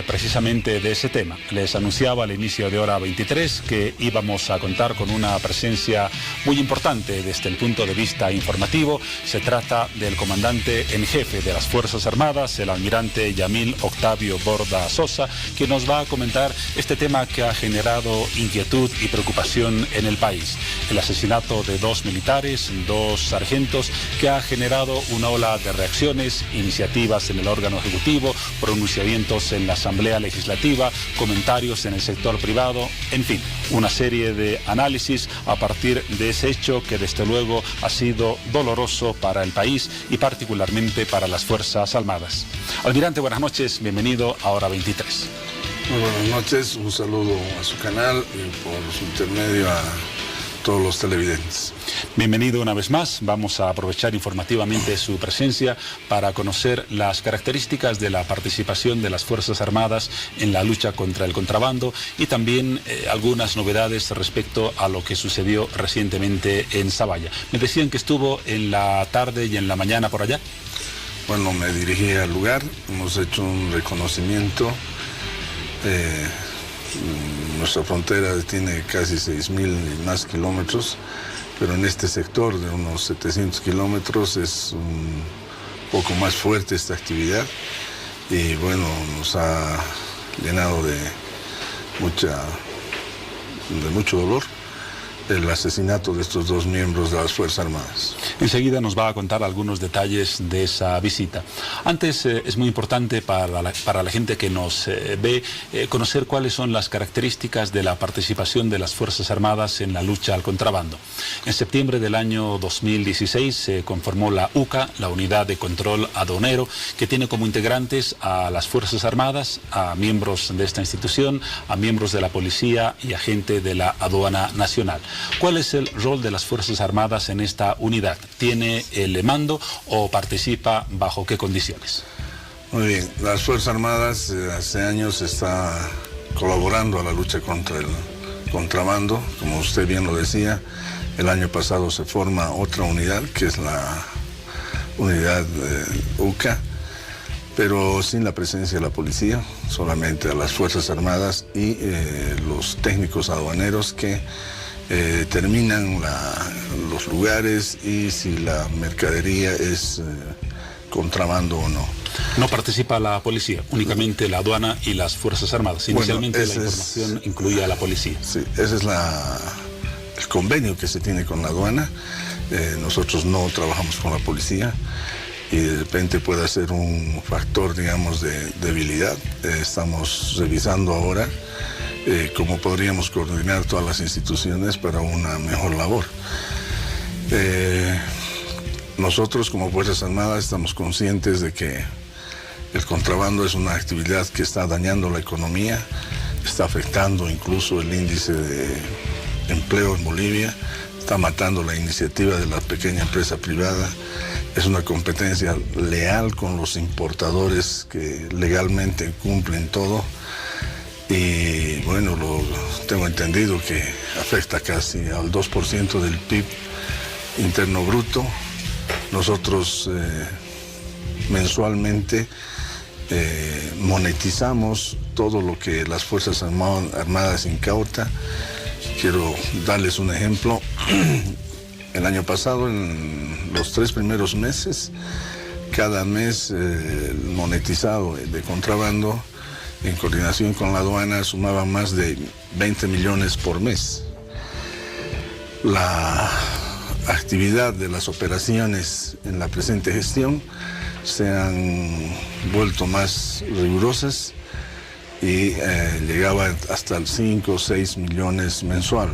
Precisamente de ese tema. Les anunciaba al inicio de hora 23 que íbamos a contar con una presencia muy importante desde el punto de vista informativo. Se trata del comandante en jefe de las Fuerzas Armadas, el almirante Yamil Octavio Borda Sosa, que nos va a comentar este tema que ha generado inquietud y preocupación en el país. El asesinato de 2 militares, 2 sargentos, que ha generado una ola de reacciones, iniciativas en el órgano ejecutivo, pronunciamientos en la Asamblea Legislativa, comentarios en el sector privado, en fin, una serie de análisis a partir de ese hecho que desde luego ha sido doloroso para el país y particularmente para las Fuerzas Armadas. Almirante, buenas noches, bienvenido a Hora 23. Muy buenas noches, un saludo a su canal y por su intermedio a todos los televidentes. Bienvenido una vez más. Vamos a aprovechar informativamente su presencia para conocer las características de la participación de las Fuerzas Armadas en la lucha contra el contrabando y también algunas novedades respecto a lo que sucedió recientemente en Zavalla. Me decían que estuvo en la tarde y en la mañana por allá. Bueno, me dirigí al lugar, hemos hecho un reconocimiento. Nuestra frontera tiene casi 6.000 y más kilómetros, pero en este sector de unos 700 kilómetros es un poco más fuerte esta actividad y bueno, nos ha llenado de mucho dolor el asesinato de estos 2 miembros de las Fuerzas Armadas. Enseguida nos va a contar algunos detalles de esa visita. Antes es muy importante para la gente que nos ve conocer cuáles son las características de la participación de las Fuerzas Armadas en la lucha al contrabando. En septiembre del año 2016 se conformó la UCA, la Unidad de Control Aduanero, que tiene como integrantes a las Fuerzas Armadas, a miembros de esta institución, a miembros de la Policía y a gente de la Aduana Nacional. ¿Cuál es el rol de las Fuerzas Armadas en esta unidad? ¿Tiene el mando o participa bajo qué condiciones? Muy bien, las Fuerzas Armadas hace años está colaborando a la lucha contra el contrabando. Como usted bien lo decía, el año pasado se forma otra unidad, que es la unidad UCA, pero sin la presencia de la policía, solamente a las Fuerzas Armadas y los técnicos aduaneros que determinan los lugares y si la mercadería es contrabando o no. No participa la policía, únicamente la aduana y las Fuerzas Armadas. Inicialmente la información incluía a la policía. Sí, ese es el convenio que se tiene con la aduana. Nosotros no trabajamos con la policía y de repente puede ser un factor, digamos, de debilidad. Estamos revisando ahora cómo podríamos coordinar todas las instituciones para una mejor labor. Nosotros como Fuerzas Armadas estamos conscientes de que el contrabando es una actividad que está dañando la economía, está afectando incluso el índice de empleo en Bolivia, está matando la iniciativa de la pequeña empresa privada, es una competencia leal con los importadores que legalmente cumplen todo. Y bueno, tengo entendido que afecta casi al 2% del PIB interno bruto. Nosotros mensualmente monetizamos todo lo que las Fuerzas Armadas incauta. Quiero darles un ejemplo. El año pasado, en los 3 primeros meses, cada mes monetizado de contrabando, en coordinación con la aduana, sumaba más de 20 millones por mes. La actividad de las operaciones en la presente gestión se han vuelto más rigurosas y llegaba hasta 5 o 6 millones mensual.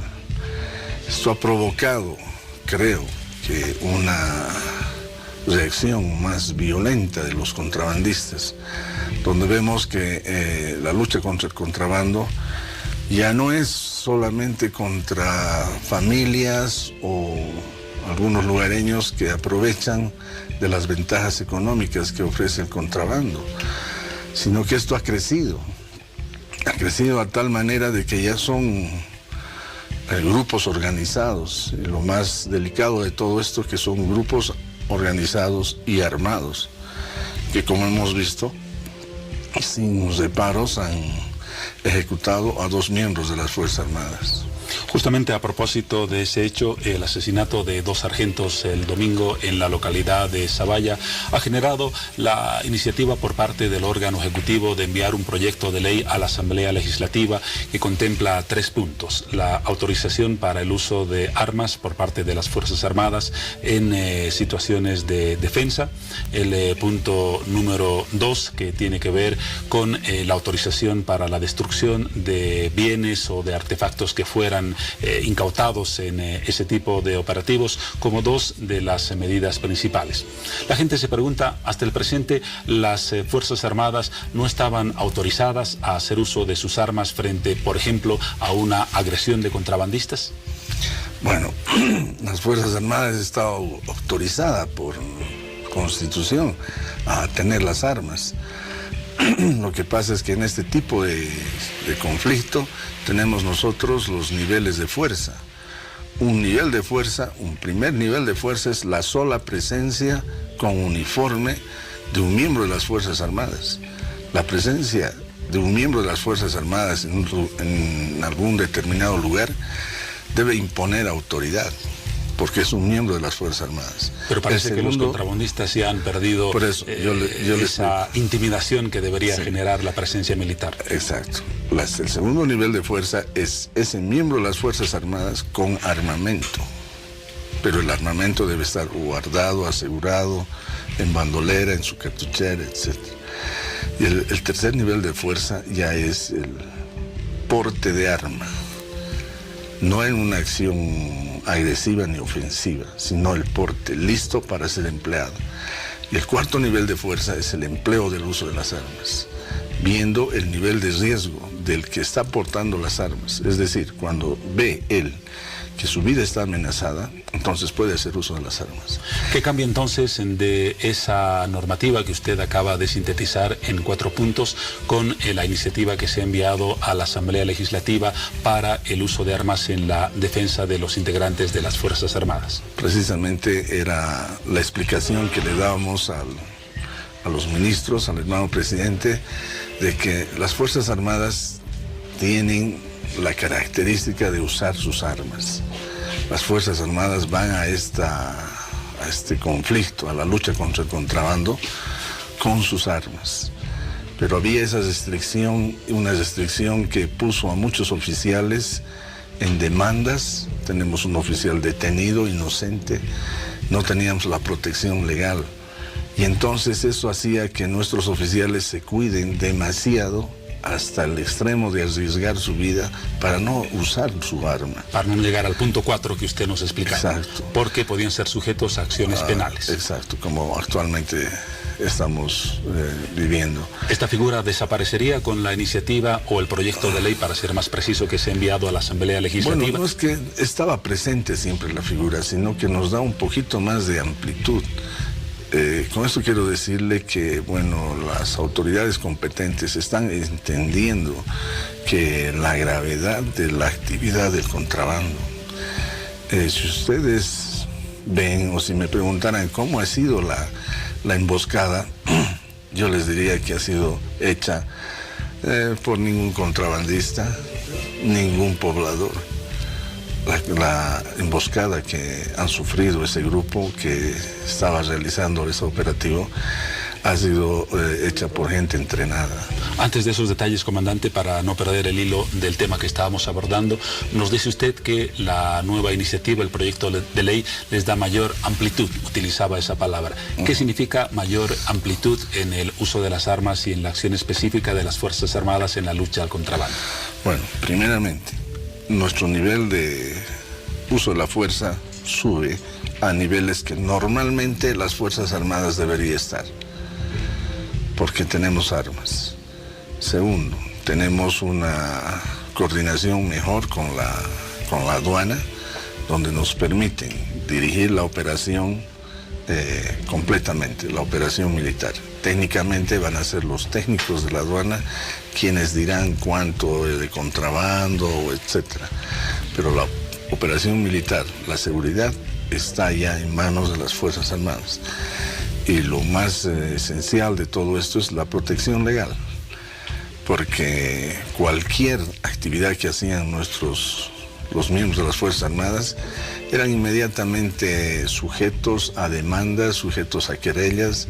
Esto ha provocado, creo, que una reacción más violenta de los contrabandistas, donde vemos que la lucha contra el contrabando ya no es solamente contra familias o algunos lugareños que aprovechan de las ventajas económicas que ofrece el contrabando, sino que esto ha crecido a tal manera de que ya son grupos organizados. Y lo más delicado de todo esto es que son grupos organizados y armados, que como hemos visto sin reparos han ejecutado a 2 miembros de las Fuerzas Armadas. Justamente a propósito de ese hecho, el asesinato de 2 sargentos el domingo en la localidad de Zavalla ha generado la iniciativa por parte del órgano ejecutivo de enviar un proyecto de ley a la Asamblea Legislativa que contempla 3 puntos. La autorización para el uso de armas por parte de las Fuerzas Armadas en situaciones de defensa. El punto número 2, que tiene que ver con la autorización para la destrucción de bienes o de artefactos que fueran incautados en ese tipo de operativos, como 2 de las medidas principales. La gente se pregunta, hasta el presente las Fuerzas Armadas no estaban autorizadas a hacer uso de sus armas frente, por ejemplo, a una agresión de contrabandistas. Bueno, las Fuerzas Armadas están autorizadas por Constitución a tener las armas. Lo que pasa es que en este tipo de conflicto tenemos nosotros los niveles de fuerza. Un nivel de fuerza, un primer nivel de fuerza es la sola presencia con uniforme de un miembro de las Fuerzas Armadas. La presencia de un miembro de las Fuerzas Armadas en algún determinado lugar debe imponer autoridad, porque es un miembro de las Fuerzas Armadas. Pero parece que los contrabandistas ya han perdido por eso, esa intimidación que debería generar la presencia militar. Exacto. El segundo nivel de fuerza es ese miembro de las Fuerzas Armadas con armamento. Pero el armamento debe estar guardado, asegurado, en bandolera, en su cartuchera, etc. Y el tercer nivel de fuerza ya es el porte de arma. No en una acción agresiva ni ofensiva, sino el porte, listo para ser empleado. Y el cuarto nivel de fuerza es el empleo del uso de las armas, viendo el nivel de riesgo del que está portando las armas. Es decir, cuando ve él que su vida está amenazada, entonces puede hacer uso de las armas. ¿Qué cambia entonces de esa normativa que usted acaba de sintetizar en 4 puntos con la iniciativa que se ha enviado a la Asamblea Legislativa para el uso de armas en la defensa de los integrantes de las Fuerzas Armadas? Precisamente era la explicación que le dábamos a los ministros, al hermano presidente, de que las Fuerzas Armadas tienen la característica de usar sus armas. Las Fuerzas Armadas van a este conflicto, a la lucha contra el contrabando, con sus armas. Pero había esa restricción, una restricción que puso a muchos oficiales en demandas. Tenemos un oficial detenido, inocente, no teníamos la protección legal. Y entonces eso hacía que nuestros oficiales se cuiden demasiado, hasta el extremo de arriesgar su vida para no usar su arma. Para no llegar al punto 4 que usted nos explicaba. Exacto. Porque podían ser sujetos a acciones penales. Exacto, como actualmente estamos viviendo. ¿Esta figura desaparecería con la iniciativa o el proyecto de ley, para ser más preciso, que se ha enviado a la Asamblea Legislativa? Bueno, no es que estaba presente siempre la figura, sino que nos da un poquito más de amplitud. Con esto quiero decirle que, bueno, las autoridades competentes están entendiendo que la gravedad de la actividad del contrabando, si ustedes ven o si me preguntaran cómo ha sido la emboscada, yo les diría que ha sido hecha por ningún contrabandista, ningún poblador. La emboscada que han sufrido ese grupo que estaba realizando ese operativo ha sido hecha por gente entrenada. Antes de esos detalles, comandante, para no perder el hilo del tema que estábamos abordando, nos dice usted que la nueva iniciativa, el proyecto de ley, les da mayor amplitud, utilizaba esa palabra. ¿Qué significa mayor amplitud en el uso de las armas y en la acción específica de las Fuerzas Armadas en la lucha al contrabando? Bueno, primeramente, nuestro nivel de uso de la fuerza sube a niveles que normalmente las Fuerzas Armadas deberían estar, porque tenemos armas. Segundo, tenemos una coordinación mejor con la aduana, donde nos permiten dirigir la operación completamente, la operación militar. Técnicamente van a ser los técnicos de la aduana quienes dirán cuánto de contrabando, etcétera. Pero la operación militar, la seguridad, está ya en manos de las Fuerzas Armadas. Y lo más esencial de todo esto es la protección legal. porque cualquier actividad que hacían los miembros de las Fuerzas Armadas eran inmediatamente sujetos a demandas, sujetos a querellas,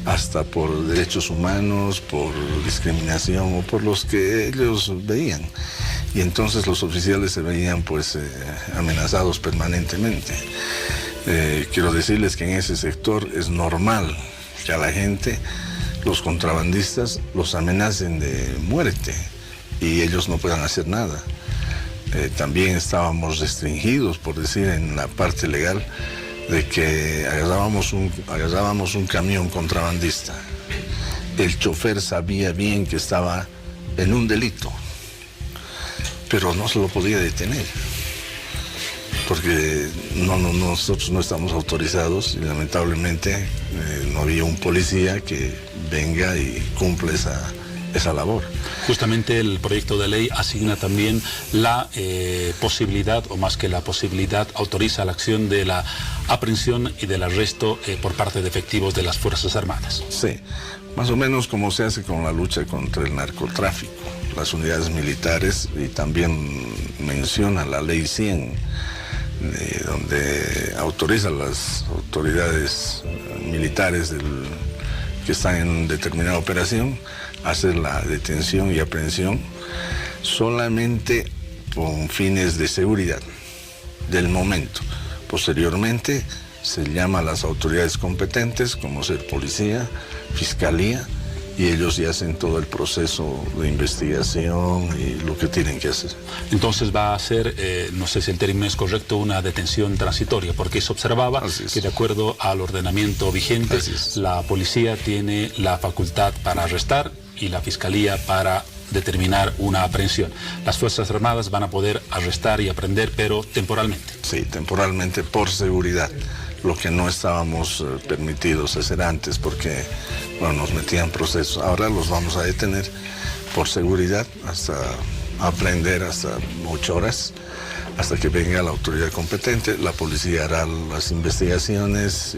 hasta por derechos humanos, por discriminación o por los que ellos veían. Y entonces los oficiales se veían pues amenazados permanentemente. Quiero decirles que en ese sector es normal que a la gente, los contrabandistas, los amenacen de muerte y ellos no puedan hacer nada. También estábamos restringidos, por decir, en la parte legal, de que agarrábamos un camión contrabandista. El chofer sabía bien que estaba en un delito, pero no se lo podía detener, porque nosotros no estamos autorizados y lamentablemente no había un policía que venga y cumpla esa labor. Justamente el proyecto de ley asigna también la posibilidad, o más que la posibilidad, autoriza la acción de la aprehensión y del arresto por parte de efectivos de las Fuerzas Armadas. Sí, más o menos como se hace con la lucha contra el narcotráfico. Las unidades militares, y también menciona la ley 100, donde autoriza a las autoridades militares que están en determinada operación hacer la detención y aprehensión solamente con fines de seguridad del momento. Posteriormente se llama a las autoridades competentes, como ser policía, fiscalía, y ellos ya hacen todo el proceso de investigación y lo que tienen que hacer. Entonces va a ser, no sé si el término es correcto, una detención transitoria, porque se observaba que de acuerdo al ordenamiento vigente, la policía tiene la facultad para arrestar y la fiscalía para determinar una aprehensión. Las Fuerzas Armadas van a poder arrestar y apreender, pero temporalmente. Sí, temporalmente, por seguridad. Lo que no estábamos permitidos hacer antes, porque nos metían procesos. Ahora los vamos a detener por seguridad hasta aprender, hasta 8 horas, hasta que venga la autoridad competente. La policía hará las investigaciones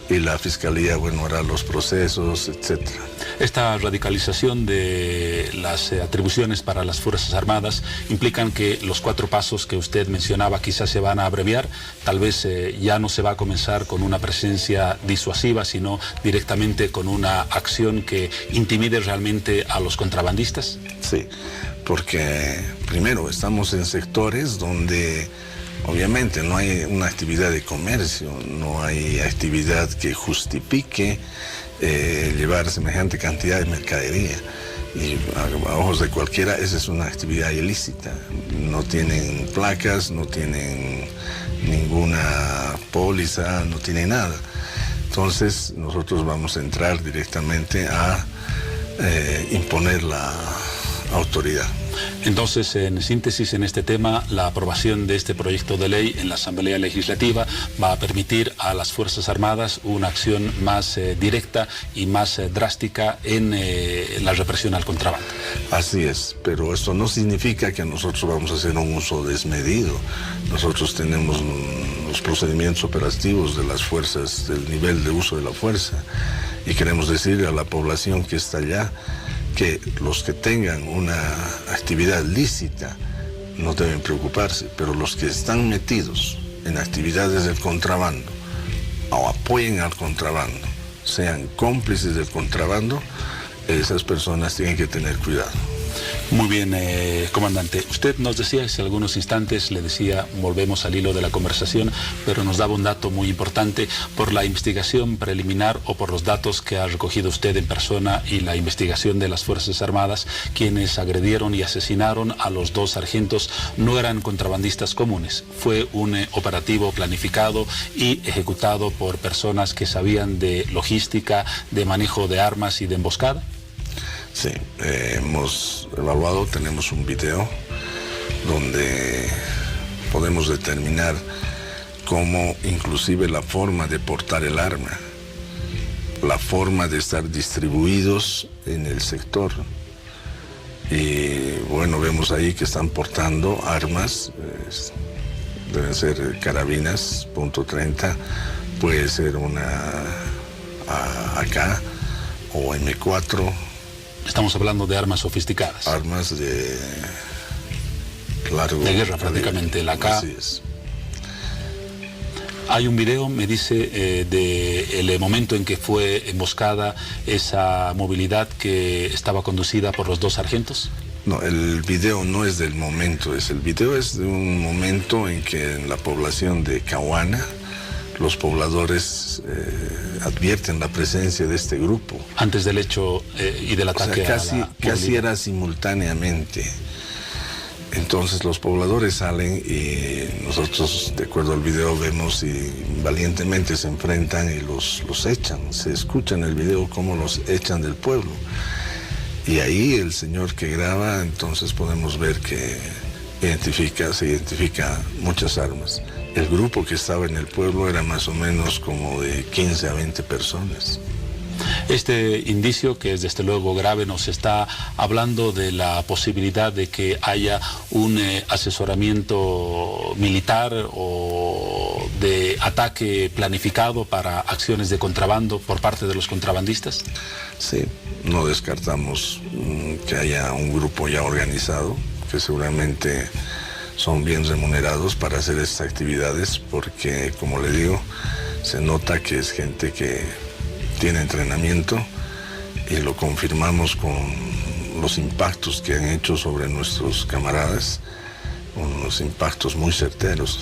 y la fiscalía, hará los procesos, etcétera. Esta radicalización de las atribuciones para las Fuerzas Armadas implican que los 4 pasos que usted mencionaba quizás se van a abreviar. Tal vez ya no se va a comenzar con una presencia disuasiva, sino directamente con una acción que intimide realmente a los contrabandistas. Sí, porque primero estamos en sectores donde obviamente no hay una actividad de comercio, no hay actividad que justifique llevar semejante cantidad de mercadería. Y a ojos de cualquiera, esa es una actividad ilícita. No tienen placas, no tienen ninguna póliza, no tienen nada. Entonces nosotros vamos a entrar directamente a imponer la autoridad. Entonces, en síntesis, en este tema, la aprobación de este proyecto de ley en la Asamblea Legislativa va a permitir a las Fuerzas Armadas una acción más directa y más drástica en la represión al contrabando. Así es, pero esto no significa que nosotros vamos a hacer un uso desmedido. Nosotros tenemos los procedimientos operativos de las fuerzas, del nivel de uso de la fuerza, y queremos decir a la población que está allá que los que tengan una actividad lícita no deben preocuparse, pero los que están metidos en actividades del contrabando o apoyen al contrabando, sean cómplices del contrabando, esas personas tienen que tener cuidado. Muy bien, comandante. Usted nos decía hace algunos instantes, le decía, volvemos al hilo de la conversación, pero nos daba un dato muy importante por la investigación preliminar o por los datos que ha recogido usted en persona y la investigación de las Fuerzas Armadas. Quienes agredieron y asesinaron a los 2 sargentos no eran contrabandistas comunes. Fue un operativo planificado y ejecutado por personas que sabían de logística, de manejo de armas y de emboscada. Sí, hemos evaluado, tenemos un video donde podemos determinar cómo inclusive la forma de portar el arma, la forma de estar distribuidos en el sector. Y vemos ahí que están portando armas, deben ser carabinas, .30, puede ser una AK o M4, Estamos hablando de armas sofisticadas. Armas de largo... De guerra prácticamente, la AK. Así es. Hay un video, me dice, del momento en que fue emboscada esa movilidad que estaba conducida por los dos sargentos. No, el video no es del momento, el video es de un momento en que en la población de Cahuana los pobladores advierten la presencia de este grupo. Antes del hecho y del ataque, o sea, casi era simultáneamente. Entonces los pobladores salen y nosotros, de acuerdo al video, vemos y valientemente se enfrentan y los echan. Se escucha en el video cómo los echan del pueblo. Y ahí el señor que graba, entonces podemos ver que se identifica muchas armas. El grupo que estaba en el pueblo era más o menos como de 15 a 20 personas. Este indicio, que es desde luego grave, nos está hablando de la posibilidad de que haya un asesoramiento militar o de ataque planificado para acciones de contrabando por parte de los contrabandistas. Sí, no descartamos que haya un grupo ya organizado, que seguramente son bien remunerados para hacer estas actividades, porque, como le digo, se nota que es gente que tiene entrenamiento y lo confirmamos con los impactos que han hecho sobre nuestros camaradas, unos impactos muy certeros.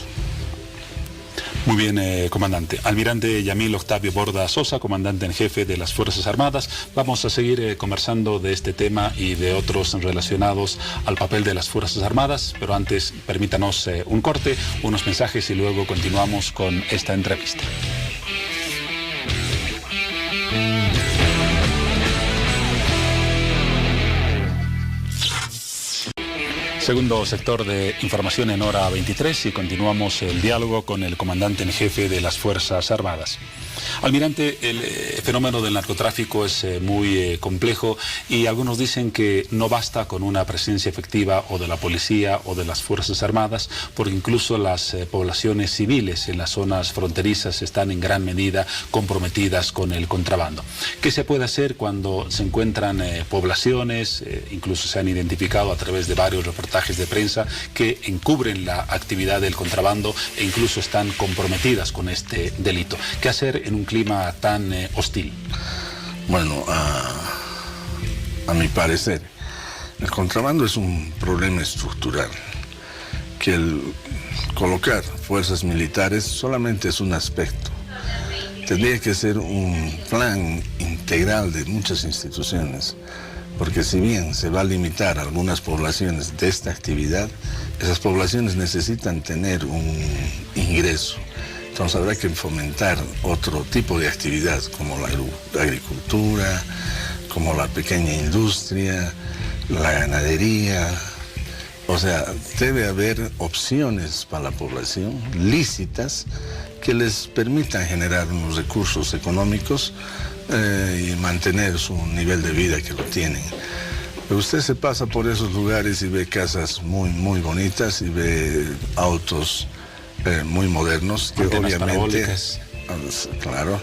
Muy bien, comandante. Almirante Yamil Octavio Borda Sosa, comandante en jefe de las Fuerzas Armadas. Vamos a seguir conversando de este tema y de otros relacionados al papel de las Fuerzas Armadas, pero antes permítanos un corte, unos mensajes y luego continuamos con esta entrevista. Segundo sector de información en hora 23 y continuamos el diálogo con el comandante en jefe de las Fuerzas Armadas. Almirante, el fenómeno del narcotráfico es muy complejo y algunos dicen que no basta con una presencia efectiva o de la policía o de las Fuerzas Armadas, porque incluso las poblaciones civiles en las zonas fronterizas están en gran medida comprometidas con el contrabando. ¿Qué se puede hacer cuando se encuentran poblaciones, incluso se han identificado a través de varios reportajes de prensa, que encubren la actividad del contrabando e incluso están comprometidas con este delito? ¿Qué hacer en un clima tan hostil? Bueno, a mi parecer, el contrabando es un problema estructural, que el colocar fuerzas militares solamente es un aspecto. Tendría que ser un plan integral de muchas instituciones, porque si bien se va a limitar a algunas poblaciones de esta actividad, esas poblaciones necesitan tener un ingreso. Entonces habrá que fomentar otro tipo de actividad, como la agricultura, como la pequeña industria, la ganadería. O sea, debe haber opciones para la población lícitas que les permitan generar unos recursos económicos y mantener su nivel de vida que lo tienen. Pero usted se pasa por esos lugares y ve casas muy bonitas y ve autos muy modernos que obviamente, claro,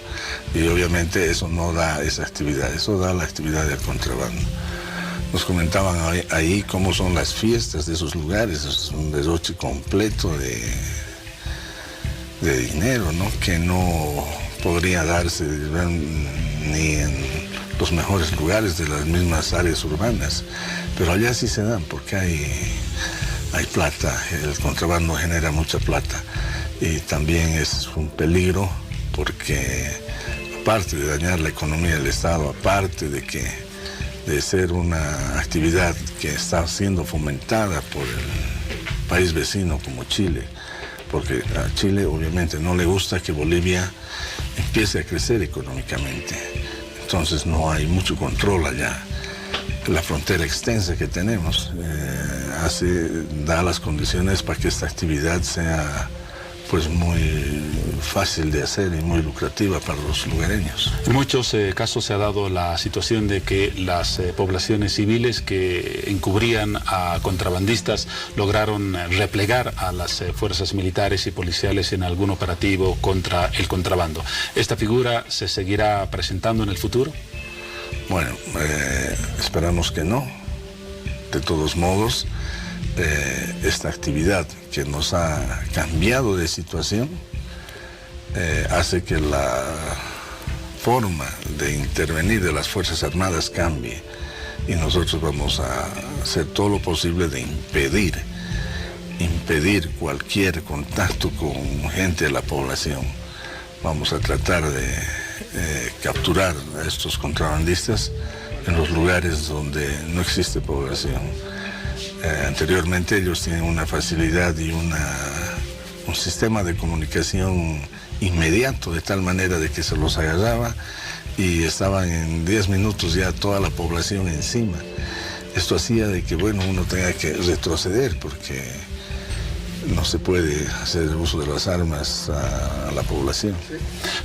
y obviamente eso no da esa actividad, eso da la actividad del contrabando. Nos comentaban ahí cómo son las fiestas de esos lugares, es un derroche completo de dinero, ¿no? Que no podría darse ni en los mejores lugares de las mismas áreas urbanas, pero allá sí se dan porque hay plata, el contrabando genera mucha plata y también es un peligro porque aparte de dañar la economía del Estado, aparte de ser una actividad que está siendo fomentada por el país vecino como Chile, porque a Chile obviamente no le gusta que Bolivia empiece a crecer económicamente, entonces no hay mucho control allá. La frontera extensa que tenemos da las condiciones para que esta actividad sea pues muy fácil de hacer y muy lucrativa para los lugareños. En muchos casos se ha dado la situación de que las poblaciones civiles que encubrían a contrabandistas lograron replegar a las fuerzas militares y policiales en algún operativo contra el contrabando. ¿Esta figura se seguirá presentando en el futuro? Bueno, esperamos que no. De todos modos, esta actividad que nos ha cambiado de situación hace que la forma de intervenir de las Fuerzas Armadas cambie, y nosotros vamos a hacer todo lo posible de impedir cualquier contacto con gente de la población. Vamos a tratar de capturar a estos contrabandistas en los lugares donde no existe población. Anteriormente ellos tienen una facilidad y un sistema de comunicación inmediato, de tal manera de que se los agarraba y estaban en 10 minutos ya toda la población encima. Esto hacía de que, bueno, uno tenga que retroceder porque no se puede hacer uso de las armas a la población.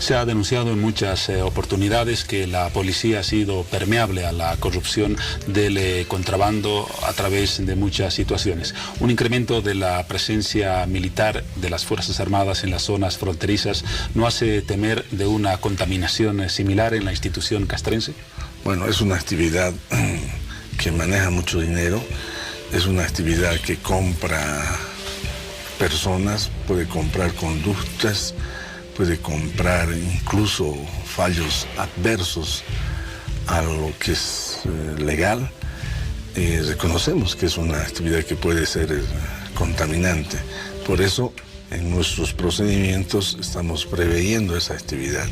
Se ha denunciado en muchas oportunidades que la policía ha sido permeable a la corrupción del contrabando a través de muchas situaciones. Un incremento de la presencia militar de las Fuerzas Armadas en las zonas fronterizas ¿no hace temer de una contaminación similar en la institución castrense? Bueno, es una actividad que maneja mucho dinero, es una actividad que compra personas, puede comprar conductas, puede comprar incluso fallos adversos a lo que es legal. Reconocemos que es una actividad que puede ser contaminante. Por eso, en nuestros procedimientos estamos preveyendo esa actividad.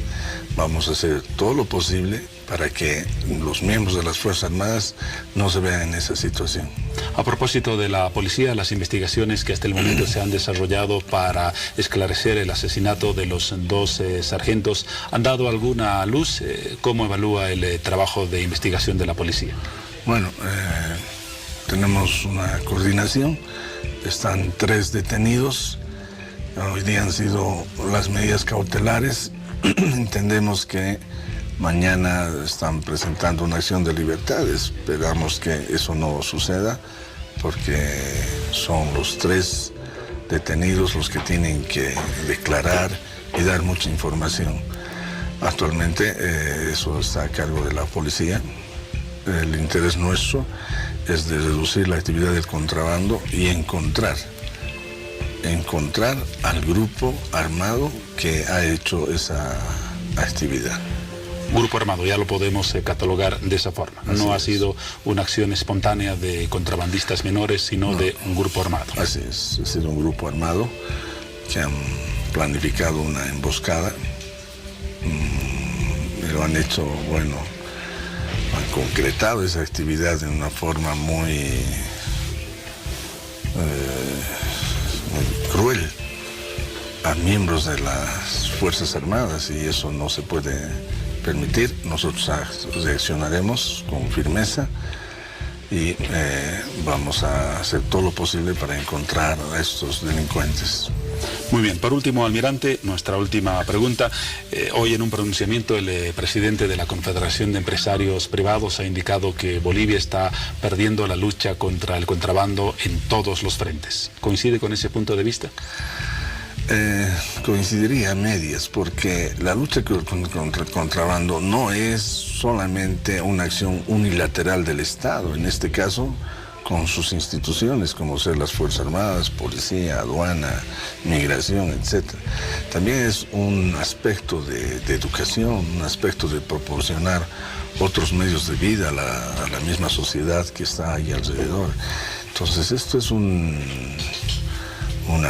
Vamos a hacer todo lo posible para que los miembros de las Fuerzas Armadas no se vean en esa situación. A propósito de la policía, las investigaciones que hasta el momento se han desarrollado para esclarecer el asesinato de los dos sargentos, ¿han dado alguna luz? ¿Cómo evalúa el trabajo de investigación de la policía? Bueno, tenemos una coordinación, están 3 detenidos, hoy día han sido las medidas cautelares, entendemos que mañana están presentando una acción de libertad, esperamos que eso no suceda porque son los 3 detenidos los que tienen que declarar y dar mucha información. Actualmente eso está a cargo de la policía. El interés nuestro es de reducir la actividad del contrabando y encontrar al grupo armado que ha hecho esa actividad. Grupo armado, ya lo podemos catalogar de esa forma. Así no ha es. sido una acción espontánea de contrabandistas menores, sino de un grupo armado. Así es, ha sido un grupo armado que han planificado una emboscada, lo han hecho, bueno, han concretado esa actividad de una forma muy cruel a miembros de las Fuerzas Armadas, y eso no se puede permitir. Nosotros reaccionaremos con firmeza y vamos a hacer todo lo posible para encontrar a estos delincuentes. Muy bien, por último, almirante, nuestra última pregunta. Hoy en un pronunciamiento el presidente de la Confederación de Empresarios Privados ha indicado que Bolivia está perdiendo la lucha contra el contrabando en todos los frentes. ¿Coincide con ese punto de vista? Coincidiría a medias, porque la lucha contra el contrabando no es solamente una acción unilateral del Estado, en este caso con sus instituciones, como ser las Fuerzas Armadas, Policía, Aduana, Migración, etc. También es un aspecto de educación, un aspecto de proporcionar otros medios de vida a la misma sociedad que está ahí alrededor. Entonces esto es una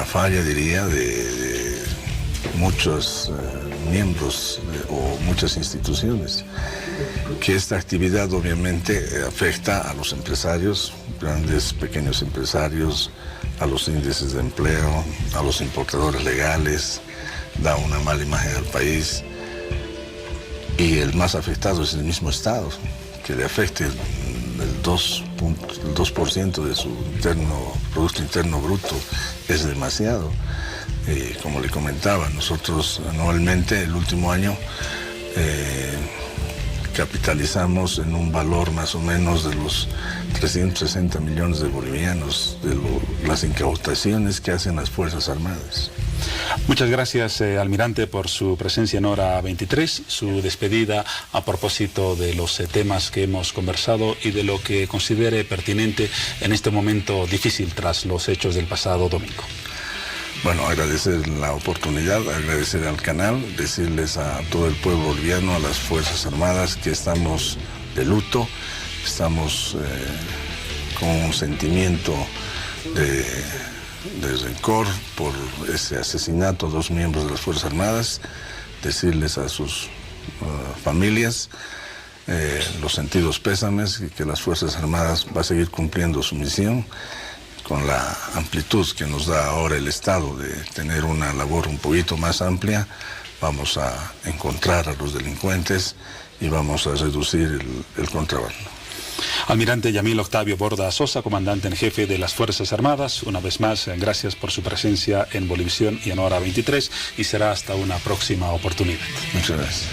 falla, diría, de muchos miembros o muchas instituciones, que esta actividad obviamente afecta a los empresarios, grandes, pequeños empresarios, a los índices de empleo, a los importadores legales, da una mala imagen al país, y el más afectado es el mismo Estado, que le afecte el 2% de su Producto Interno Bruto es demasiado. Como le comentaba, nosotros anualmente, el último año, capitalizamos en un valor más o menos de los 360 millones de bolivianos de las incautaciones que hacen las Fuerzas Armadas. Muchas gracias, almirante, por su presencia en Hora 23, su despedida a propósito de los temas que hemos conversado y de lo que considere pertinente en este momento difícil tras los hechos del pasado domingo. Bueno, agradecer la oportunidad, agradecer al canal, decirles a todo el pueblo boliviano, a las Fuerzas Armadas, que estamos de luto, estamos con un sentimiento de rencor por ese asesinato a 2 miembros de las Fuerzas Armadas, decirles a sus familias los sentidos pésames y que las Fuerzas Armadas va a seguir cumpliendo su misión con la amplitud que nos da ahora el Estado de tener una labor un poquito más amplia. Vamos a encontrar a los delincuentes y vamos a reducir el contrabando. Almirante Yamil Octavio Borda Sosa, comandante en jefe de las Fuerzas Armadas, una vez más, gracias por su presencia en Bolivisión y en Hora 23, y será hasta una próxima oportunidad. Muchas gracias.